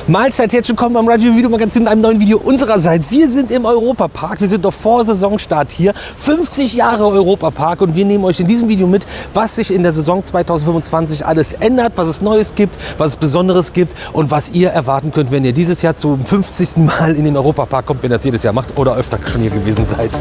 Mahlzeit, herzlich willkommen beim Radio Videomagazin mit einem neuen Video unsererseits. Wir sind im Europapark, wir sind noch vor Saisonstart hier. 50 Jahre Europapark und wir nehmen euch in diesem Video mit, was sich in der Saison 2025 alles ändert, was es Neues gibt, was es Besonderes gibt und was ihr erwarten könnt, wenn ihr dieses Jahr zum 50. Mal in den Europapark kommt, wenn ihr das jedes Jahr macht oder öfter schon hier gewesen seid.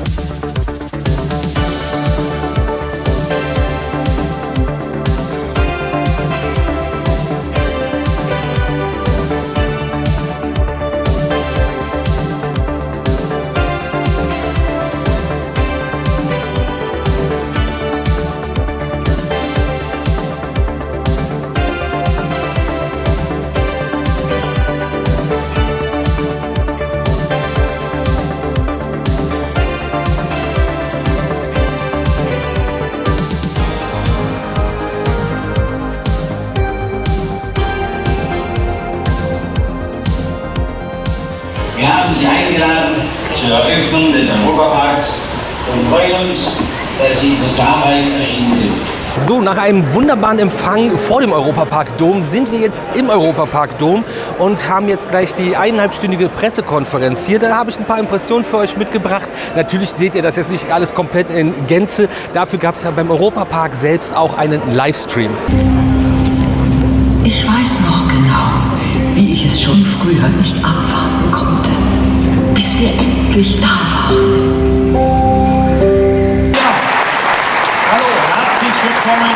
Wir haben Sie eingeladen zur Eröffnung des Europaparks und freuen uns, dass Sie so zahlreich erschienen sind. So, nach einem wunderbaren Empfang vor dem Europapark-Dom sind wir jetzt im Europapark-Dom und haben jetzt gleich die 1,5-stündige Pressekonferenz hier. Da habe ich ein paar Impressionen für euch mitgebracht. Natürlich seht ihr das jetzt nicht alles komplett in Gänze. Dafür gab es ja beim Europapark selbst auch einen Livestream. Ich weiß noch genau, wie ich es schon früher nicht abwarten konnte, bis wir endlich da waren. Ja, hallo, herzlich willkommen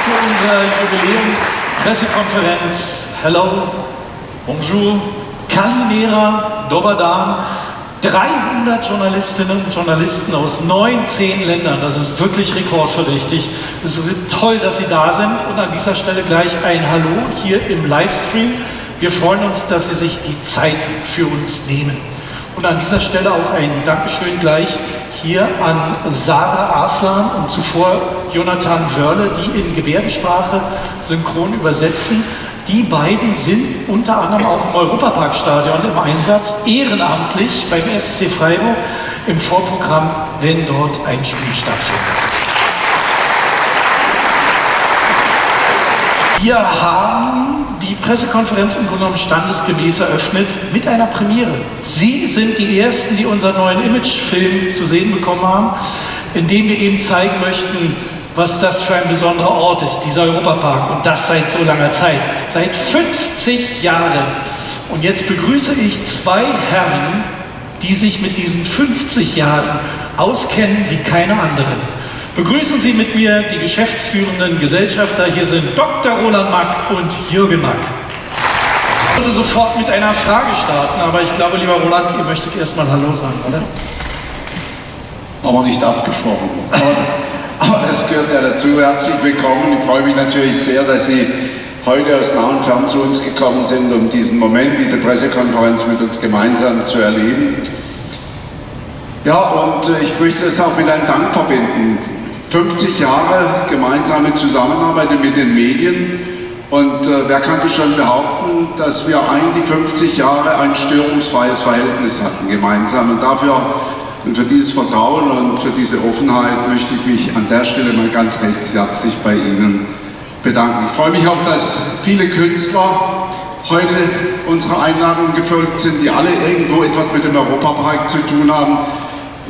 zu unserer Jubiläumspressekonferenz. Hello, bonjour, Kalimera, Dobar Dan. 300 Journalistinnen und Journalisten aus 19 Ländern, das ist wirklich rekordverdächtig. Es ist toll, dass Sie da sind und an dieser Stelle gleich ein Hallo hier im Livestream. Wir freuen uns, dass Sie sich die Zeit für uns nehmen. Und an dieser Stelle auch ein Dankeschön gleich hier an Sarah Arslan und zuvor Jonathan Wörle, die in Gebärdensprache synchron übersetzen. Die beiden sind unter anderem auch im Europaparkstadion im Einsatz, ehrenamtlich beim SC Freiburg im Vorprogramm, wenn dort ein Spiel stattfindet. Wir haben die Pressekonferenz im Grunde genommen standesgemäß eröffnet mit einer Premiere. Sie sind die Ersten, die unseren neuen Imagefilm zu sehen bekommen haben, in dem wir eben zeigen möchten, was das für ein besonderer Ort ist, dieser Europapark. Und das seit so langer Zeit, seit 50 Jahren. Und jetzt begrüße ich zwei Herren, die sich mit diesen 50 Jahren auskennen wie keine anderen. Begrüßen Sie mit mir die geschäftsführenden Gesellschafter. Hier sind Dr. Roland Mack und Jürgen Mack. Ich würde sofort mit einer Frage starten, aber ich glaube, lieber Roland, ihr möchtet erstmal Hallo sagen, oder? Aber nicht abgesprochen. Aber das gehört ja dazu. Herzlich willkommen. Ich freue mich natürlich sehr, dass Sie heute aus nah und fern zu uns gekommen sind, um diesen Moment, diese Pressekonferenz mit uns gemeinsam zu erleben. Ja, und ich möchte das auch mit einem Dank verbinden. 50 Jahre gemeinsame Zusammenarbeit mit den Medien. Und wer kann schon behaupten, dass wir eigentlich 50 Jahre ein störungsfreies Verhältnis hatten gemeinsam. Und dafür und für dieses Vertrauen und für diese Offenheit möchte ich mich an der Stelle mal ganz recht herzlich bei Ihnen bedanken. Ich freue mich auch, dass viele Künstler heute unserer Einladung gefolgt sind, die alle irgendwo etwas mit dem Europapark zu tun haben.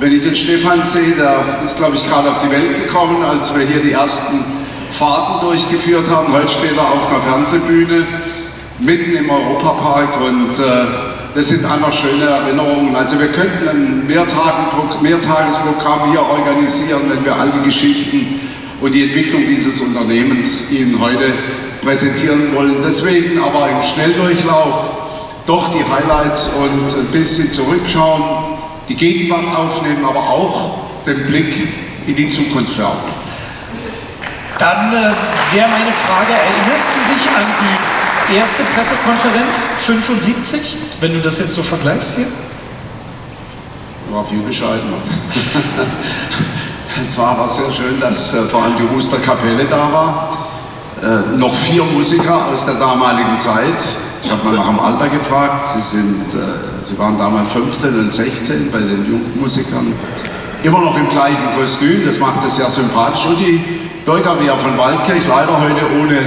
Wenn ich den Stefan sehe, der ist, glaube ich, gerade auf die Welt gekommen, als wir hier die ersten Fahrten durchgeführt haben. Heute steht er auf einer Fernsehbühne mitten im Europapark und das sind einfach schöne Erinnerungen. Also wir könnten ein Mehrtagesprogramm hier organisieren, wenn wir all die Geschichten und die Entwicklung dieses Unternehmens Ihnen heute präsentieren wollen. Deswegen aber im Schnelldurchlauf doch die Highlights und ein bisschen zurückschauen, die Gegenwart aufnehmen, aber auch den Blick in die Zukunft werfen. Dann wäre meine Frage, erinnerst du dich an die erste Pressekonferenz 75, wenn du das jetzt so vergleichst hier? War viel bescheidener. Es war aber sehr schön, dass vor allem die Ruster Kapelle da war. Noch 4 Musiker aus der damaligen Zeit. Ich habe mal nach dem Alter gefragt. Sie waren damals 15 und 16 bei den jungen Musikern. Immer noch im gleichen Kostüm, das macht es sehr sympathisch. Und die Bürgerwehr von Waldkirch, leider heute ohne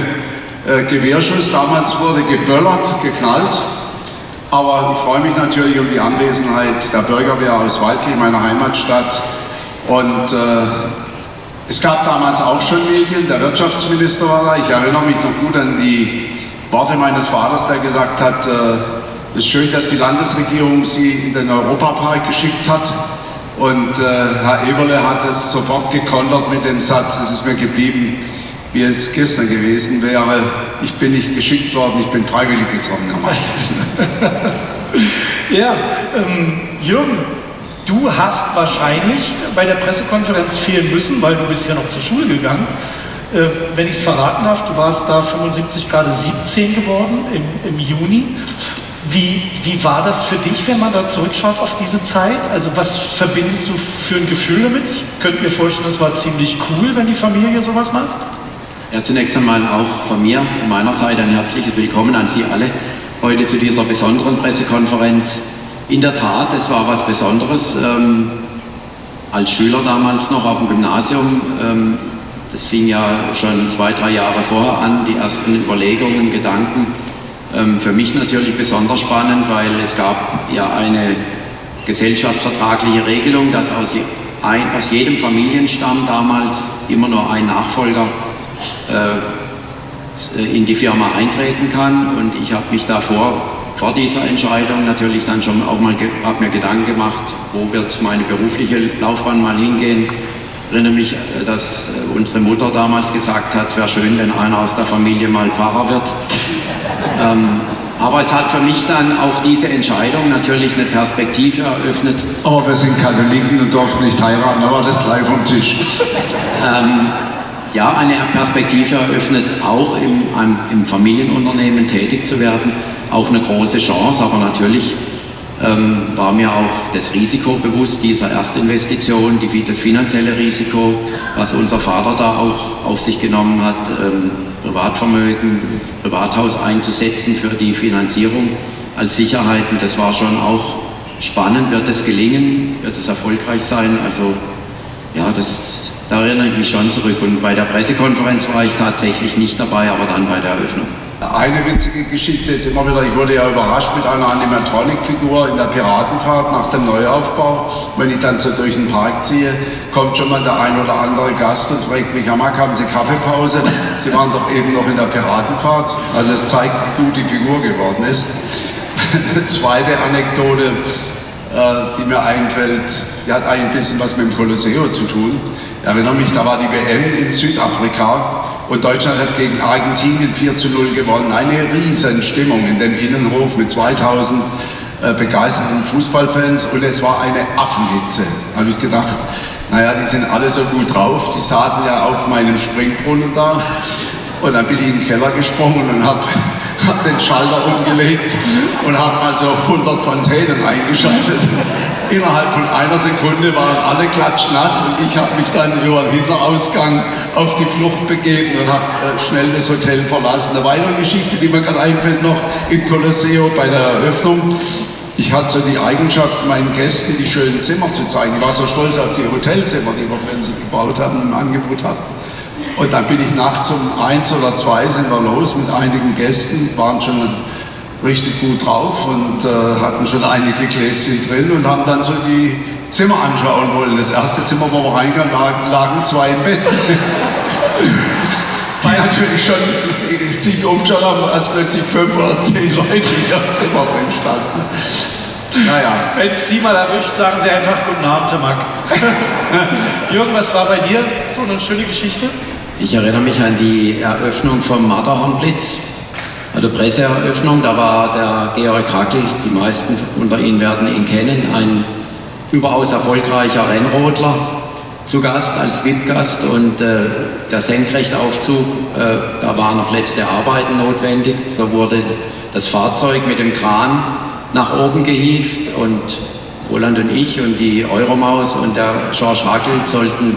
Gewehrschuss. Damals wurde geböllert, geknallt Aber ich freue mich natürlich um die Anwesenheit der Bürgerwehr aus Waldkirch, meiner Heimatstadt. Und es gab damals auch schon Medien, der Wirtschaftsminister war da. Ich erinnere mich noch gut an die Worte meines Vaters, der gesagt hat, es ist schön, dass die Landesregierung Sie in den Europapark geschickt hat. Und Herr Eberle hat es sofort gekontert mit dem Satz, es ist mir geblieben, wie es gestern gewesen wäre. Ich bin nicht geschickt worden, ich bin freiwillig gekommen, Herr Meier. Ja, Jürgen, du hast wahrscheinlich bei der Pressekonferenz fehlen müssen, weil du bist ja noch zur Schule gegangen. Wenn ich es verraten darf, du warst da 75 gerade 17 geworden im Juni. Wie war das für dich, wenn man da zurückschaut auf diese Zeit? Also was verbindest du für ein Gefühl damit? Ich könnte mir vorstellen, das war ziemlich cool, wenn die Familie sowas macht. Ja, zunächst einmal auch von mir, von meiner Seite ein herzliches Willkommen an Sie alle heute zu dieser besonderen Pressekonferenz. In der Tat, es war was Besonderes. Als Schüler damals noch auf dem Gymnasium, das fing ja schon 2-3 Jahre vorher an, die ersten Überlegungen, Gedanken. Für mich natürlich besonders spannend, weil es gab ja eine gesellschaftsvertragliche Regelung, dass aus jedem Familienstamm damals immer nur ein Nachfolger in die Firma eintreten kann. Und ich habe mich davor vor dieser Entscheidung natürlich dann schon auch mal hab mir Gedanken gemacht, wo wird meine berufliche Laufbahn mal hingehen. Ich erinnere mich, dass unsere Mutter damals gesagt hat, es wäre schön, wenn einer aus der Familie mal Pfarrer wird. Aber es hat für mich dann auch diese Entscheidung natürlich eine Perspektive eröffnet. Aber wir sind Katholiken und durften nicht heiraten, aber das ist gleich vom Tisch. Ja, eine Perspektive eröffnet, auch im Familienunternehmen tätig zu werden. Auch eine große Chance, aber natürlich war mir auch das Risiko bewusst dieser Erstinvestition, das finanzielle Risiko, was unser Vater da auch auf sich genommen hat, Privatvermögen, Privathaus einzusetzen für die Finanzierung als Sicherheit. Und das war schon auch spannend. Wird es gelingen? Wird es erfolgreich sein? Also ja, da erinnere ich mich schon zurück. Und bei der Pressekonferenz war ich tatsächlich nicht dabei, aber dann bei der Eröffnung. Eine witzige Geschichte ist immer wieder, ich wurde ja überrascht mit einer Animatronic-Figur in der Piratenfahrt nach dem Neuaufbau. Wenn ich dann so durch den Park ziehe, kommt schon mal der ein oder andere Gast und fragt mich, Herr Mack, haben Sie Kaffeepause? Sie waren doch eben noch in der Piratenfahrt. Also es zeigt, wie gut die Figur geworden ist. Eine zweite Anekdote, die mir einfällt, die hat ein bisschen was mit dem Colosseo zu tun. Ich erinnere mich, da war die WM in Südafrika und Deutschland hat gegen Argentinien 4:0 gewonnen. Eine riesen Stimmung in dem Innenhof mit 2000 begeisterten Fußballfans und es war eine Affenhitze. Da habe ich gedacht, naja, die sind alle so gut drauf, die saßen ja auf meinem Springbrunnen da und dann bin ich in den Keller gesprungen und habe den Schalter umgelegt und habe also 100 Fontänen eingeschaltet. Innerhalb von einer Sekunde waren alle klatschnass und ich habe mich dann über den Hinterausgang auf die Flucht begeben und habe schnell das Hotel verlassen. Eine weitere Geschichte, die mir gerade einfällt noch im Colosseo bei der Eröffnung. Ich hatte so die Eigenschaft, meinen Gästen die schönen Zimmer zu zeigen. Ich war so stolz auf die Hotelzimmer, die wir plötzlich gebaut hatten und im Angebot hatten. Und dann bin ich nachts um 1 oder 2 sind wir los mit einigen Gästen, waren schon richtig gut drauf und hatten schon einige Gläschen drin und haben dann so die Zimmer anschauen wollen. Das erste Zimmer, wo wir reinkamen, lagen 2 im Bett. Die natürlich schon sich umgeschaut haben, als plötzlich 5 oder 10 Leute in ihrem Zimmer drin standen. Naja, wenn es Sie mal erwischt, sagen Sie einfach guten Abend, Herr Mack. Jürgen, was war bei dir so eine schöne Geschichte? Ich erinnere mich an die Eröffnung vom Matterhornblitz, also Presseeröffnung. Da war der Georg Hackel, die meisten unter Ihnen werden ihn kennen, ein überaus erfolgreicher Rennrodler, zu Gast, als VIP-Gast. Und der Senkrechtaufzug, da waren noch letzte Arbeiten notwendig. So wurde das Fahrzeug mit dem Kran nach oben gehievt und Roland und ich und die Euromaus und der Georg Hackel sollten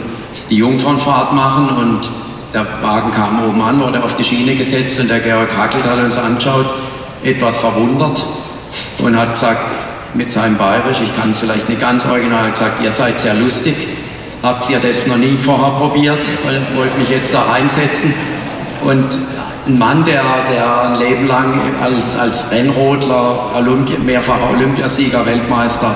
die Jungfernfahrt machen und der Wagen kam oben an, wurde auf die Schiene gesetzt und der Georg Hackel hat uns angeschaut, etwas verwundert und hat gesagt, mit seinem Bayerisch, ich kann es vielleicht nicht ganz original, hat gesagt, ihr seid sehr lustig, habt ihr das noch nie vorher probiert, wollt mich jetzt da reinsetzen. Und ein Mann, der ein Leben lang als Rennrodler, mehrfacher Olympiasieger, Weltmeister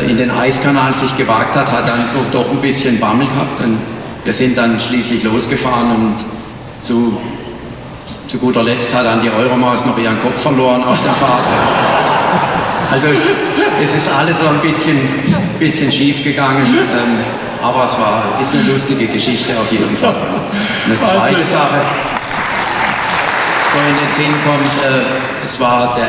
in den Eiskanal sich gewagt hat, hat dann doch ein bisschen Bammel gehabt. Und wir sind dann schließlich losgefahren und zu guter Letzt hat dann die Euromaus noch ihren Kopf verloren auf der Fahrt. Also es ist alles so ein bisschen schief gegangen, aber ist eine lustige Geschichte auf jeden Fall. Eine zweite Sache, so in den Sinn kommt, es war der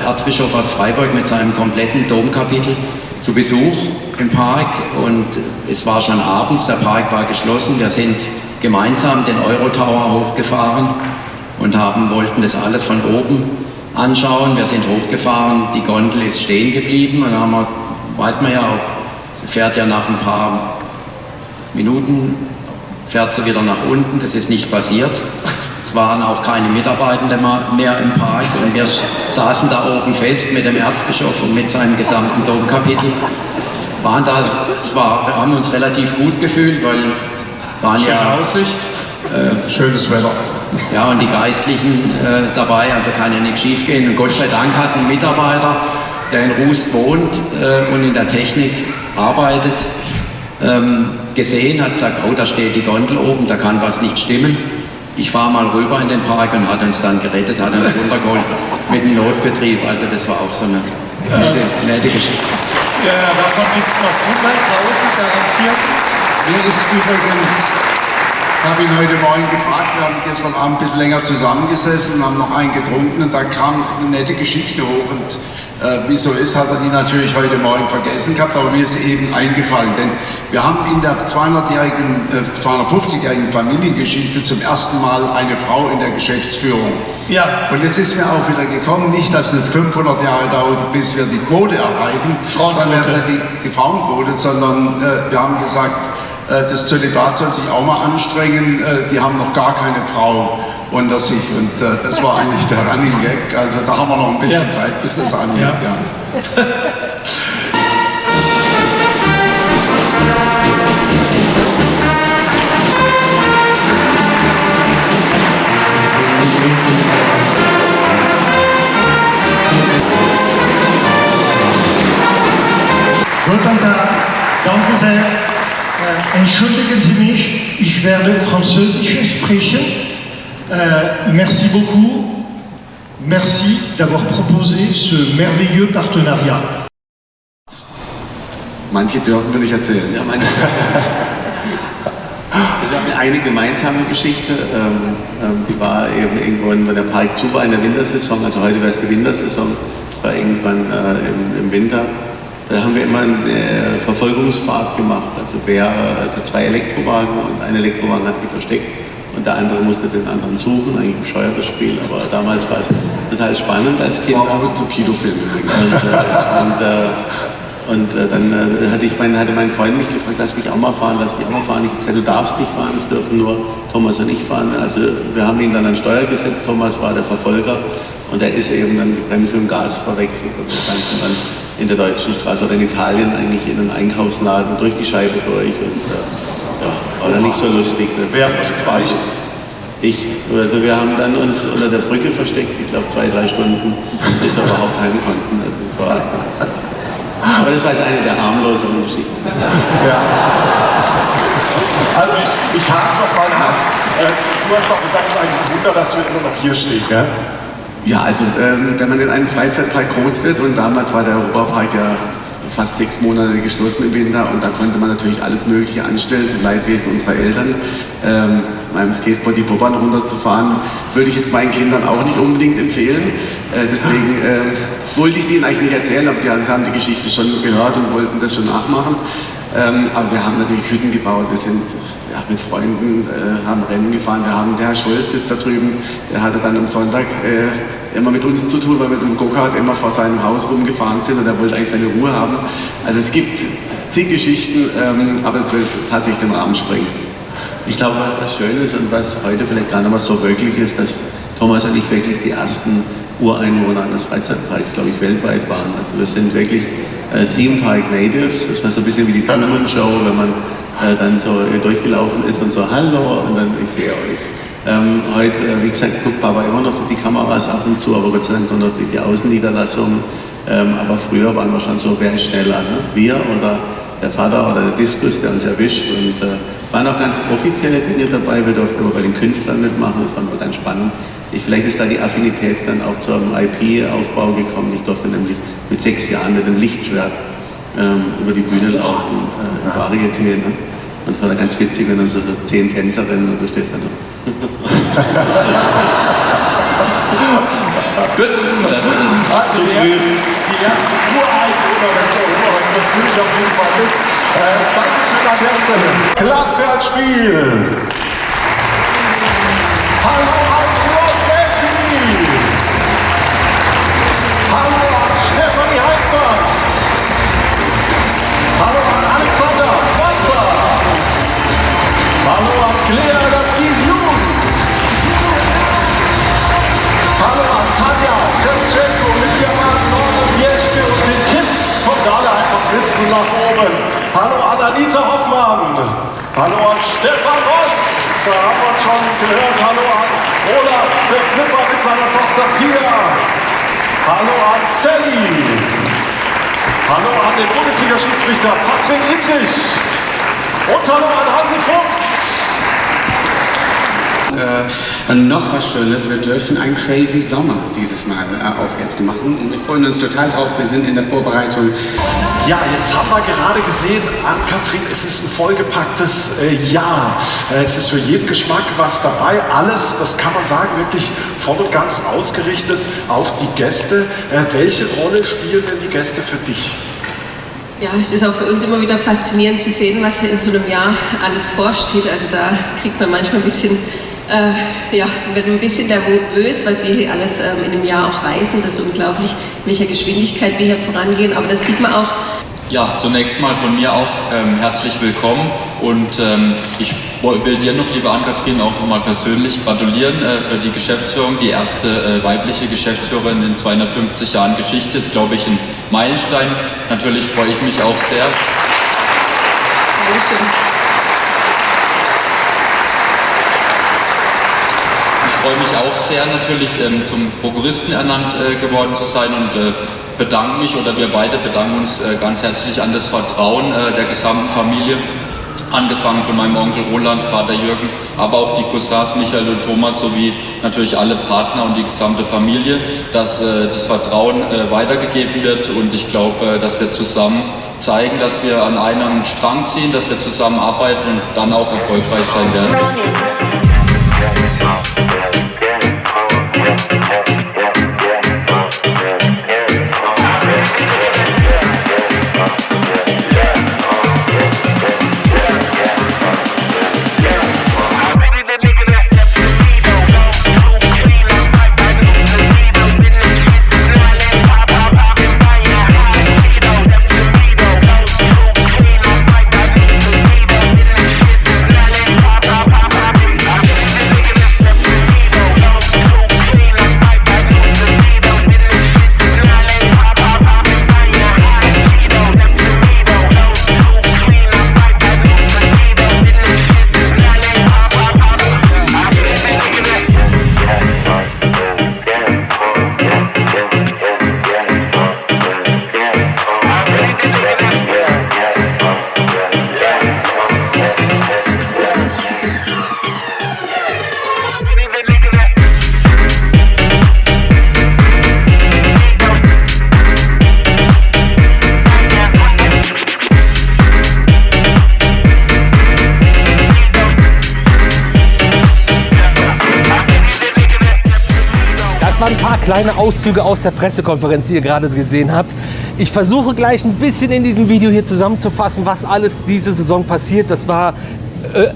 Erzbischof aus Freiburg mit seinem kompletten Domkapitel zu Besuch im Park und es war schon abends, der Park war geschlossen, wir sind gemeinsam den Eurotower hochgefahren und wollten das alles von oben anschauen. Wir sind hochgefahren, die Gondel ist stehen geblieben und dann weiß man ja, fährt ja nach ein paar Minuten, fährt sie wieder nach unten, das ist nicht passiert. Es waren auch keine Mitarbeitenden mehr im Park und wir saßen da oben fest mit dem Erzbischof und mit seinem gesamten Domkapitel. Wir haben uns relativ gut gefühlt, weil waren ja Aussicht. Schönes Wetter. Ja, und die Geistlichen dabei, also kann ja nichts schief gehen. Und Gott sei Dank hat ein Mitarbeiter, der in Rust wohnt und in der Technik arbeitet, gesehen, hat gesagt, oh, da steht die Gondel oben, da kann was nicht stimmen. Ich fahre mal rüber in den Park und hat uns dann gerettet, hat uns runtergeholt mit dem Notbetrieb. Also das war auch so eine nette Geschichte. Ja, davon gibt es noch 100 draußen garantiert. Mir ist übrigens, habe ihn heute Morgen gefragt, wir haben gestern Abend ein bisschen länger zusammengesessen und haben noch einen getrunken und da kam eine nette Geschichte hoch und wie so ist, hat er die natürlich heute Morgen vergessen gehabt, aber mir ist eben eingefallen, denn wir haben in der 250-jährigen Familiengeschichte zum ersten Mal eine Frau in der Geschäftsführung. Ja. Und jetzt ist mir auch wieder gekommen, nicht, dass es 500 Jahre dauert, bis wir die Quote erreichen, sondern die Frauenquote, sondern wir haben gesagt, das Zölibat soll sich auch mal anstrengen, die haben noch gar keine Frau unter sich und das war eigentlich der Running Gag, also da haben wir noch ein bisschen Zeit, bis das angeht. Ja. Guten Tag, danke sehr. Entschuldigen Sie mich, ich werde Französisch sprechen. Merci beaucoup. Merci d'avoir proposé ce merveilleux partenariat. Manche dürfen wir nicht erzählen. Ja, manche. Also wir haben eine gemeinsame Geschichte, die war eben irgendwann, wenn der Park zu war in der Wintersaison, also heute wäre es die Wintersaison, das war irgendwann im Winter. Da haben wir immer eine Verfolgungsfahrt gemacht, also 2 Elektrowagen und ein Elektrowagen hat sich versteckt und der andere musste den anderen suchen, eigentlich ein bescheuertes Spiel, aber damals war es total spannend als Kind. War auch zu Kinofilm übrigens. Und dann hatte mein Freund mich gefragt, lass mich auch mal fahren. Ich habe gesagt, du darfst nicht fahren, es dürfen nur Thomas und ich fahren. Also wir haben ihn dann an Steuer gesetzt, Thomas war der Verfolger und er ist eben dann die Bremse mit dem Gas verwechselt und wir standen dann in der deutschen Straße oder in Italien eigentlich in einem Einkaufsladen durch die Scheibe durch und war dann nicht so lustig. Wer muss weichen? Also wir haben dann uns unter der Brücke versteckt, ich glaube 2-3 Stunden, bis wir überhaupt heim konnten. Also das war, aber das war jetzt eine der harmloseren Geschichten. Ja. Also ich hake noch mal nach. Du hast doch gesagt, es ist eigentlich ein Wunder, dass wir immer noch hier stehen, gell? Ja, also wenn man in einem Freizeitpark groß wird und damals war der Europapark ja fast 6 Monate geschlossen im Winter und da konnte man natürlich alles Mögliche anstellen zum Leidwesen unserer Eltern. Meinem Skateboard die Poppern runterzufahren, würde ich jetzt meinen Kindern auch nicht unbedingt empfehlen. Deswegen wollte ich sie ihnen eigentlich nicht erzählen, aber sie haben die Geschichte schon gehört und wollten das schon nachmachen. Aber wir haben natürlich Hütten gebaut, wir sind mit Freunden, haben Rennen gefahren. Der Herr Scholz sitzt da drüben, der hatte dann am Sonntag immer mit uns zu tun, weil wir mit dem Go-Kart immer vor seinem Haus rumgefahren sind und er wollte eigentlich seine Ruhe haben. Also es gibt zig Geschichten, aber jetzt will es tatsächlich den Rahmen sprengen. Ich glaube, was Schönes und was heute vielleicht gar nicht mehr so möglich ist, dass Thomas und ich wirklich die ersten Ureinwohner eines Freizeitparks, glaube ich, weltweit waren. Also wir sind wirklich Theme Park Natives, das war so ein bisschen wie die Truman Show, wenn man dann so durchgelaufen ist und so, hallo, und dann, ich sehe euch. Heute, wie gesagt, guckt Papa immer noch die Kameras ab und zu, aber Gott sei Dank nur noch die Außenniederlassung. Aber früher waren wir schon so, wer ist schneller, ne? Wir oder der Vater oder der Diskus, der uns erwischt. Und waren auch ganz offizielle Dinge dabei. Wir durften immer bei den Künstlern mitmachen, das fand wir ganz spannend. Vielleicht ist da die Affinität dann auch zum IP-Aufbau gekommen. Ich durfte nämlich mit 6 Jahren mit einem Lichtschwert über die Bühne laufen, im Varieté. Ne? Und es war dann ganz witzig, wenn dann so 10 Tänzerinnen und du stehst dann noch. Gut, also die ersten Ureinwohner des Europas, das nehme ich auf jeden Fall mit. Dankeschön an der Stelle. Glasperlenspiel. Hallo an Rossetti. Hallo an Stefanie Heißmann. Hallo an Alexander Wasser. Hallo an Claire Lassivion. Hallo an Tanja Tschetschenko mit ihrem Mann Norman Jeschke und den Kids. Kommt alle einfach blitzen nach oben. Hallo an Anita Hoffmann. Hallo an Stefan Ross. Da haben wir schon gehört. Hallo an Olaf, der Flipper mit seiner Tochter Pia. Hallo an Sally. Hallo an den Bundesliga-Schiedsrichter Patrick Ittrich. Und hallo an Hansi Vogt. Noch was Schönes, wir dürfen einen Crazy Sommer dieses Mal auch jetzt machen. Und wir freuen uns total drauf, wir sind in der Vorbereitung. Ja, jetzt haben wir gerade gesehen, Ann-Kathrin, es ist ein vollgepacktes Jahr. Es ist für jeden Geschmack was dabei. Alles, das kann man sagen, wirklich voll und ganz ausgerichtet auf die Gäste. Welche Rolle spielen denn die Gäste für dich? Ja, es ist auch für uns immer wieder faszinierend zu sehen, was in so einem Jahr alles vorsteht. Also da kriegt man manchmal ein bisschen, wird ein bisschen nervös, was wir hier alles in einem Jahr auch reisen. Das ist unglaublich, in welcher Geschwindigkeit wir hier vorangehen. Aber das sieht man auch. Ja, zunächst mal von mir auch herzlich willkommen und ich will dir noch, liebe Ann-Kathrin, auch nochmal persönlich gratulieren für die Geschäftsführung. Die erste weibliche Geschäftsführerin in 250 Jahren Geschichte ist, glaube ich, ein Meilenstein. Natürlich freue ich mich auch sehr. Dankeschön. Ich freue mich auch sehr, natürlich zum Prokuristen ernannt geworden zu sein und bedanke mich, oder wir beide bedanken uns ganz herzlich an das Vertrauen der gesamten Familie, angefangen von meinem Onkel Roland, Vater Jürgen, aber auch die Cousins Michael und Thomas sowie natürlich alle Partner und die gesamte Familie, dass das Vertrauen weitergegeben wird, und ich glaube, dass wir zusammen zeigen, dass wir an einem Strang ziehen, dass wir zusammenarbeiten und dann auch erfolgreich sein werden. Das waren ein paar kleine Auszüge aus der Pressekonferenz, die ihr gerade gesehen habt. Ich versuche gleich ein bisschen in diesem Video hier zusammenzufassen, was alles diese Saison passiert. Das war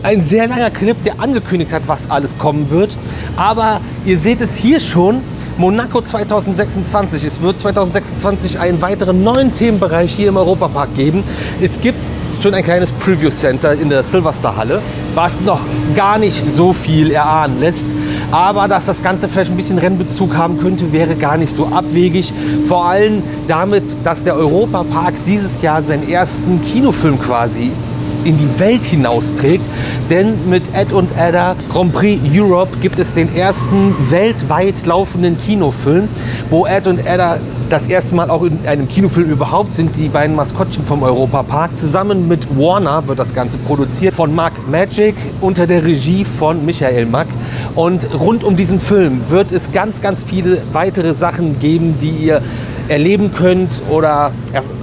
ein sehr langer Clip, der angekündigt hat, was alles kommen wird. Aber ihr seht es hier schon, Monaco 2026. Es wird 2026 einen weiteren neuen Themenbereich hier im Europapark geben. Es gibt schon ein kleines Preview Center in der Silverstar Halle, was noch gar nicht so viel erahnen lässt. Aber dass das Ganze vielleicht ein bisschen Rennbezug haben könnte, wäre gar nicht so abwegig. Vor allem damit, dass der Europapark dieses Jahr seinen ersten Kinofilm quasi in die Welt hinausträgt. Denn mit Ed und Edda Grand Prix Europe gibt es den ersten weltweit laufenden Kinofilm, wo Ed und Edda das erste Mal auch in einem Kinofilm überhaupt sind, die beiden Maskottchen vom Europapark. Zusammen mit Warner wird das Ganze produziert von Mark Magic unter der Regie von Michael Mack. Und rund um diesen Film wird es ganz, ganz viele weitere Sachen geben, die ihr erleben könnt oder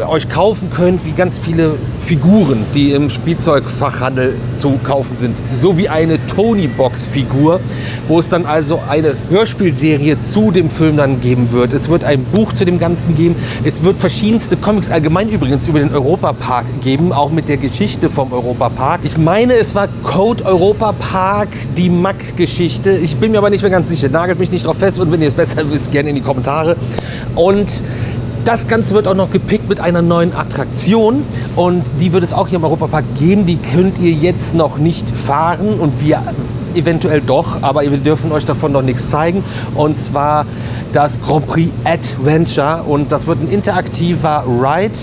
euch kaufen könnt, wie ganz viele Figuren, die im Spielzeugfachhandel zu kaufen sind. So wie eine Tony-Box-Figur, wo es dann also eine Hörspielserie zu dem Film dann geben wird. Es wird ein Buch zu dem Ganzen geben. Es wird verschiedenste Comics allgemein übrigens über den Europapark geben, auch mit der Geschichte vom Europapark. Ich meine, es war Code Europapark, die Mack-Geschichte. Ich bin mir aber nicht mehr ganz sicher. Nagelt mich nicht drauf fest und wenn ihr es besser wisst, gerne in die Kommentare. Und das Ganze wird auch noch gepickt mit einer neuen Attraktion und die wird es auch hier im Europapark geben. Die könnt ihr jetzt noch nicht fahren und wir eventuell doch, aber wir dürfen euch davon noch nichts zeigen. Und zwar das Grand Prix Adventure und das wird ein interaktiver Ride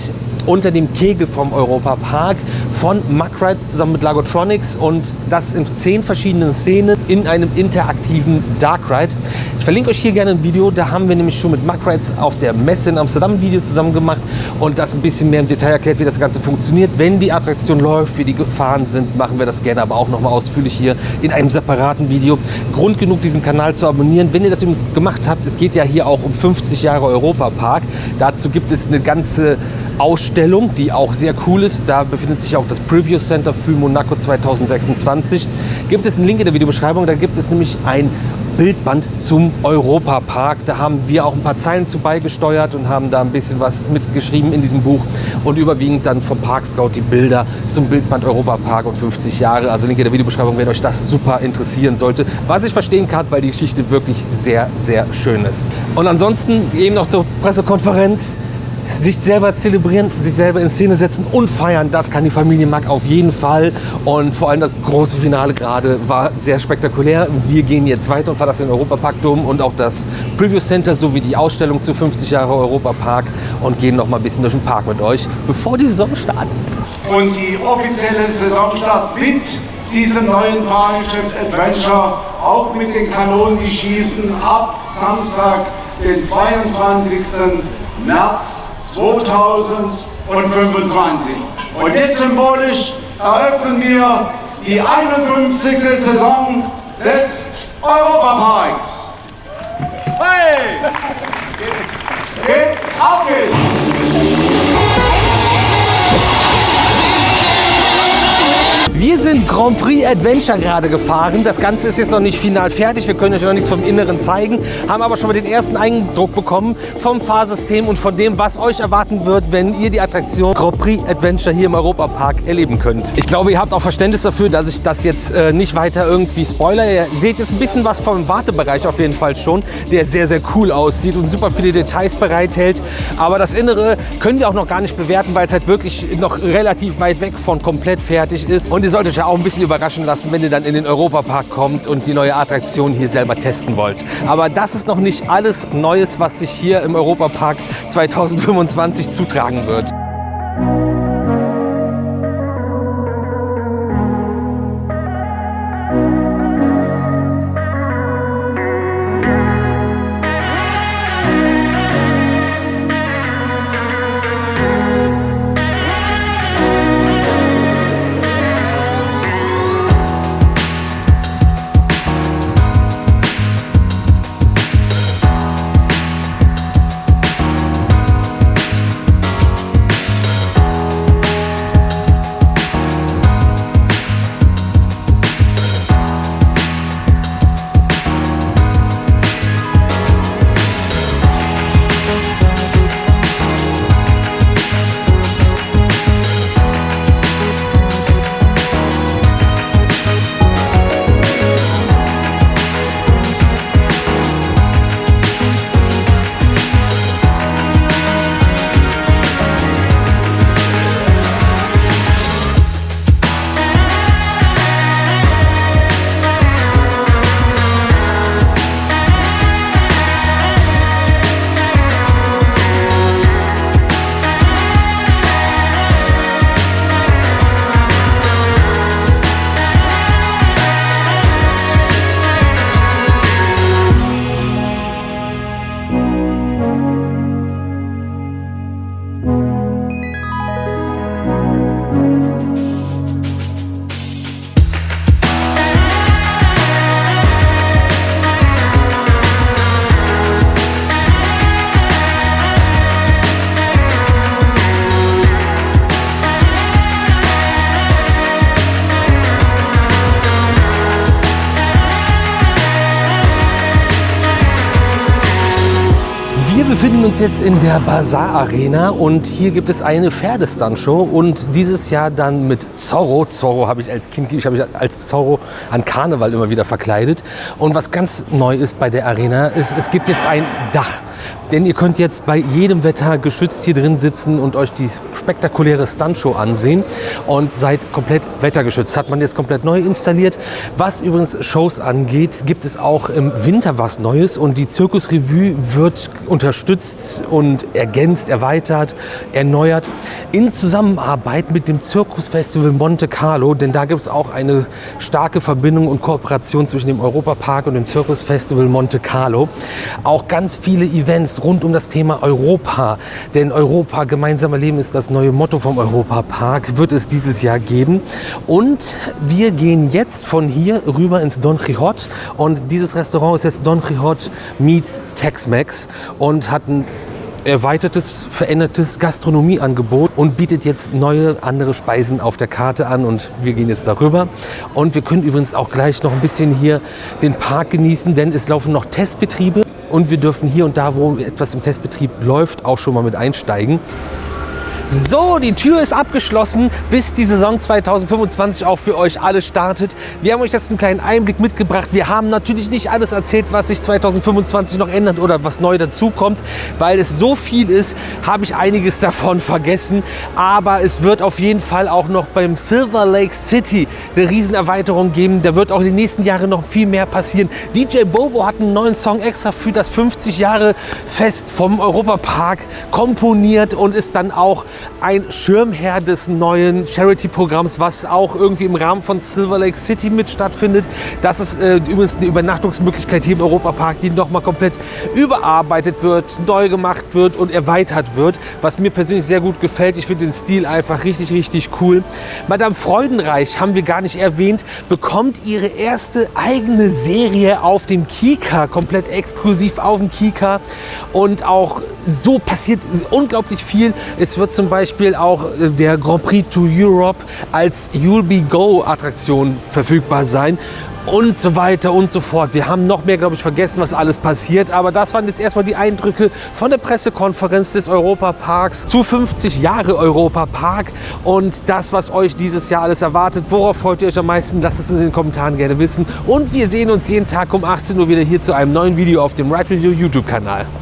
unter dem Kegel vom Europapark von Mack Rides zusammen mit Lagotronics und das in 10 verschiedenen Szenen in einem interaktiven Dark Ride. Ich verlinke euch hier gerne ein Video, da haben wir nämlich schon mit Mack Rides auf der Messe in Amsterdam ein Video zusammen gemacht und das ein bisschen mehr im Detail erklärt, wie das Ganze funktioniert. Wenn die Attraktion läuft, wie die gefahren sind, machen wir das gerne aber auch nochmal ausführlich hier in einem separaten Video. Grund genug, diesen Kanal zu abonnieren. Wenn ihr das übrigens gemacht habt, es geht ja hier auch um 50 Jahre Europapark. Dazu gibt es eine ganze Ausstellung, die auch sehr cool ist. Da befindet sich auch das Preview Center für Monaco 2026. Gibt es einen Link in der Videobeschreibung, da gibt es nämlich ein Bildband zum Europapark. Da haben wir auch ein paar Zeilen zu beigesteuert und haben da ein bisschen was mitgeschrieben in diesem Buch und überwiegend dann vom Park Scout die Bilder zum Bildband Europapark und 50 Jahre. Also Link in der Videobeschreibung, wenn euch das super interessieren sollte. Was ich verstehen kann, weil die Geschichte wirklich sehr, sehr schön ist. Und ansonsten eben noch zur Pressekonferenz. Sich selber zelebrieren, sich selber in Szene setzen und feiern, das kann die Familie Mack auf jeden Fall. Und vor allem das große Finale gerade war sehr spektakulär. Wir gehen jetzt weiter und verlassen den Europapark-Dom und auch das Preview Center sowie die Ausstellung zu 50 Jahre Europapark und gehen noch mal ein bisschen durch den Park mit euch, bevor die Saison startet. Und die offizielle Saisonstart mit diesem neuen Fahrgeschäft Adventure, auch mit den Kanonen, die schießen, ab Samstag, den 22. März 2025. Und jetzt symbolisch eröffnen wir die 51. Saison des Europaparks. Hey! Geht's, auf geht's! Wir sind Grand Prix Adventure gerade gefahren. Das Ganze ist jetzt noch nicht final fertig. Wir können euch noch nichts vom Inneren zeigen, haben aber schon mal den ersten Eindruck bekommen vom Fahrsystem und von dem, was euch erwarten wird, wenn ihr die Attraktion Grand Prix Adventure hier im Europapark erleben könnt. Ich glaube, ihr habt auch Verständnis dafür, dass ich das jetzt nicht weiter irgendwie spoilere. Ihr seht jetzt ein bisschen was vom Wartebereich auf jeden Fall schon, der sehr, sehr cool aussieht und super viele Details bereithält. Aber das Innere könnt ihr auch noch gar nicht bewerten, weil es halt wirklich noch relativ weit weg von komplett fertig ist. Und ihr solltet euch ja auch ein bisschen überraschen lassen, wenn ihr dann in den Europapark kommt und die neue Attraktion hier selber testen wollt. Aber das ist noch nicht alles Neues, was sich hier im Europapark 2025 zutragen wird. befinden uns jetzt in der Bazaar Arena und hier gibt es eine Pferdestuntshow und dieses Jahr dann mit Zorro. Zorro habe ich als Kind, ich habe mich als Zorro an Karneval immer wieder verkleidet. Und was ganz neu ist bei der Arena, ist, es gibt jetzt ein Dach. Denn ihr könnt jetzt bei jedem Wetter geschützt hier drin sitzen und euch die spektakuläre Stuntshow ansehen und seid komplett wettergeschützt. Hat man jetzt komplett neu installiert. Was übrigens Shows angeht, gibt es auch im Winter was Neues und die Zirkusrevue wird unterstützt und ergänzt, erweitert, erneuert in Zusammenarbeit mit dem Zirkusfestival Monte Carlo, denn da gibt es auch eine starke Verbindung und Kooperation zwischen dem Europapark und dem Zirkusfestival Monte Carlo. Auch ganz viele Events rund um das Thema Europa, denn Europa, gemeinsam erleben ist das neue Motto vom Europapark, wird es dieses Jahr geben. Und wir gehen jetzt von hier rüber ins Don Quixote und dieses Restaurant ist jetzt Don Quixote meets Tex-Mex und hat ein erweitertes, verändertes Gastronomieangebot und bietet jetzt neue, andere Speisen auf der Karte an und wir gehen jetzt darüber. Und wir können übrigens auch gleich noch ein bisschen hier den Park genießen, denn es laufen noch Testbetriebe und wir dürfen hier und da, wo etwas im Testbetrieb läuft, auch schon mal mit einsteigen. So, die Tür ist abgeschlossen, bis die Saison 2025 auch für euch alle startet. Wir haben euch jetzt einen kleinen Einblick mitgebracht. Wir haben natürlich nicht alles erzählt, was sich 2025 noch ändert oder was neu dazukommt. Weil es so viel ist, habe ich einiges davon vergessen. Aber es wird auf jeden Fall auch noch beim Silver Lake City eine Riesenerweiterung geben. Da wird auch in den nächsten Jahren noch viel mehr passieren. DJ Bobo hat einen neuen Song extra für das 50 Jahre Fest vom Europapark komponiert und ist dann auch ein Schirmherr des neuen Charity-Programms, was auch irgendwie im Rahmen von Silver Lake City mit stattfindet. Das ist übrigens eine Übernachtungsmöglichkeit hier im Europapark, die nochmal komplett überarbeitet wird, neu gemacht wird und erweitert wird, was mir persönlich sehr gut gefällt. Ich finde den Stil einfach richtig, richtig cool. Madame Freudenreich, haben wir gar nicht erwähnt, bekommt ihre erste eigene Serie auf dem Kika, komplett exklusiv auf dem Kika und auch so passiert unglaublich viel. Es wird zum Beispiel auch der Grand Prix to Europe als You'll Be Go Attraktion verfügbar sein und so weiter und so fort. Wir haben noch mehr, glaube ich, vergessen, was alles passiert, aber das waren jetzt erstmal die Eindrücke von der Pressekonferenz des Europaparks zu 50 Jahre Europapark und das, was euch dieses Jahr alles erwartet. Worauf freut ihr euch am meisten? Lasst es in den Kommentaren gerne wissen und wir sehen uns jeden Tag um 18 Uhr wieder hier zu einem neuen Video auf dem Ride Review YouTube-Kanal.